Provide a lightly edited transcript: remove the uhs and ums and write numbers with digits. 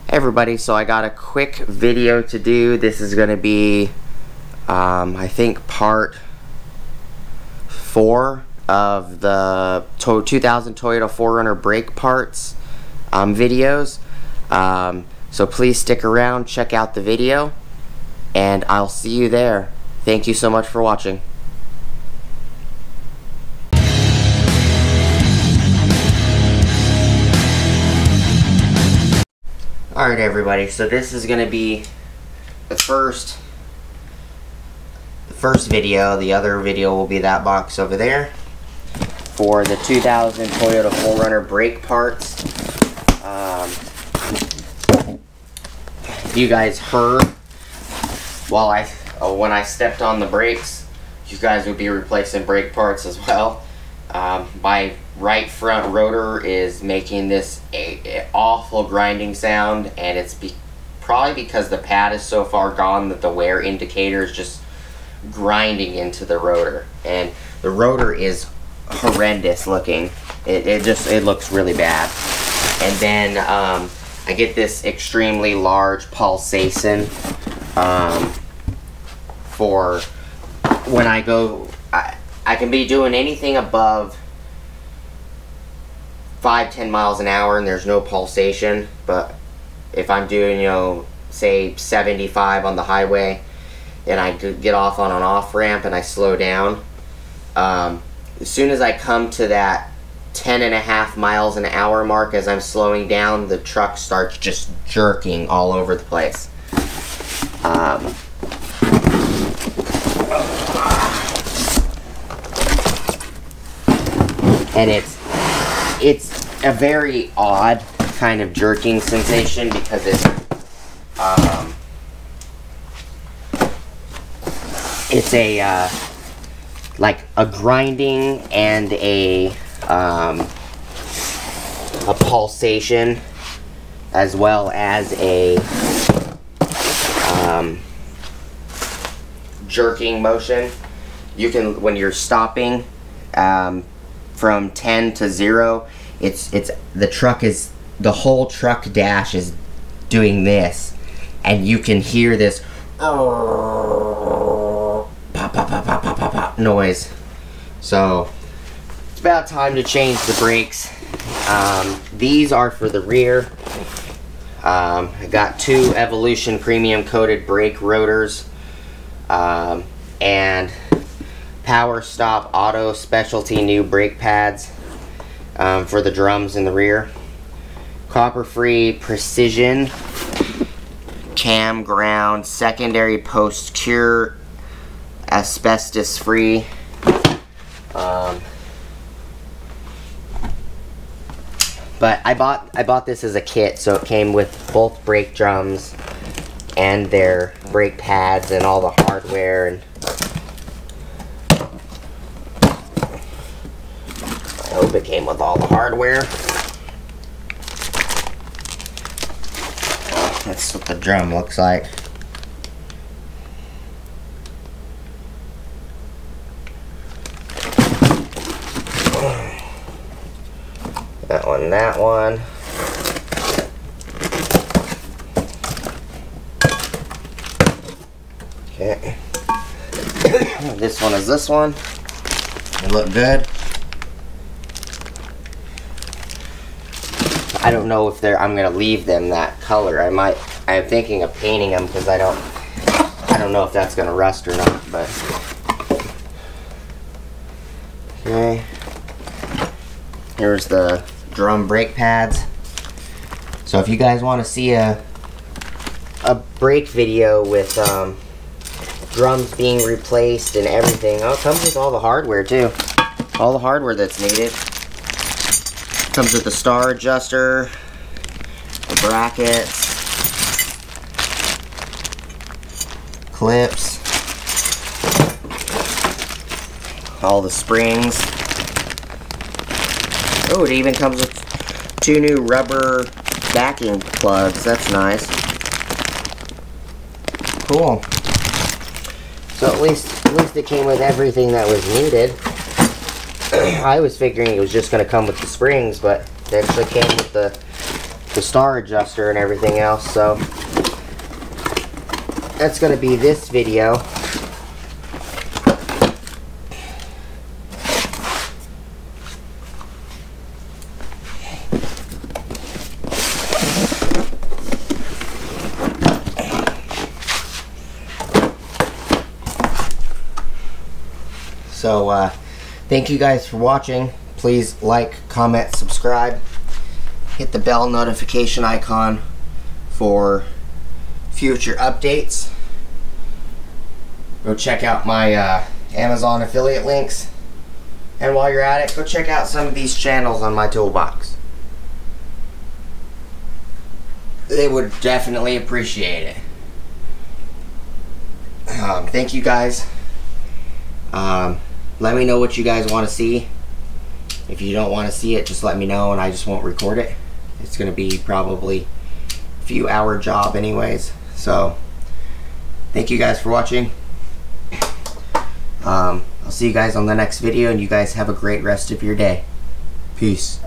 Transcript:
Hey everybody, so I got a quick video to do. This is going to be, I think, part 4 of the 2000 Toyota 4Runner brake parts videos. So please stick around, check out the video, and I'll see you there. Thank you so much for watching. Alright everybody, so this is going to be the first video. The other video will be that box over there for the 2000 Toyota 4Runner brake parts. You guys heard when I stepped on the brakes, you guys would be replacing brake parts as well. My right front rotor is making this a awful grinding sound, and it's probably because the pad is so far gone that the wear indicator is just grinding into the rotor, and the rotor is horrendous looking. It looks really bad. And then I get this extremely large pulsation for when I go. I can be doing anything above 5-10 miles an hour and there's no pulsation, but if I'm doing, say 75 on the highway and I get off on an off ramp and I slow down, as soon as I come to that 10.5 miles an hour mark, as I'm slowing down, the truck starts just jerking all over the place. And it's a very odd kind of jerking sensation because it's a like a grinding and a pulsation, as well as a jerking motion. You can, when you're stopping from 10 to 0, the whole truck dash is doing this, and you can hear this pop, pop, pop, pop, pop, pop, pop noise. So it's about time to change the brakes. These are for the rear. I got 2 Evolution premium coated brake rotors, and Power Stop Auto specialty new brake pads for the drums in the rear. Copper free precision cam ground secondary post cure asbestos free. But I bought this as a kit, so it came with both brake drums and their brake pads and all the hardware. And I hope it came with all the hardware. That's what the drum looks like. That one. Okay. This one is this one. They look good. I don't know if I'm gonna leave them that color. I'm thinking of painting them because I don't know if that's gonna rust or not, but okay. Here's the drum brake pads. So if you guys want to see a brake video with drums being replaced and everything, oh, it comes with all the hardware too. All the hardware that's needed. Comes with the star adjuster, the brackets, clips, all the springs. Oh, it even comes with 2 new rubber backing plugs. That's nice. Cool. So at least it came with everything that was needed. I was figuring it was just going to come with the springs, but it actually came with the the star adjuster and everything else. So that's going to be this video. So thank you guys for watching. Please like, comment, subscribe. Hit the bell notification icon for future updates. Go check out my Amazon affiliate links. And while you're at it, go check out some of these channels on my toolbox. They would definitely appreciate it. Thank you guys. Let me know what you guys want to see. If you don't want to see it, just let me know and I just won't record it. It's going to be probably a few hour job anyways. So thank you guys for watching. I'll see you guys on the next video, and you guys have a great rest of your day. Peace.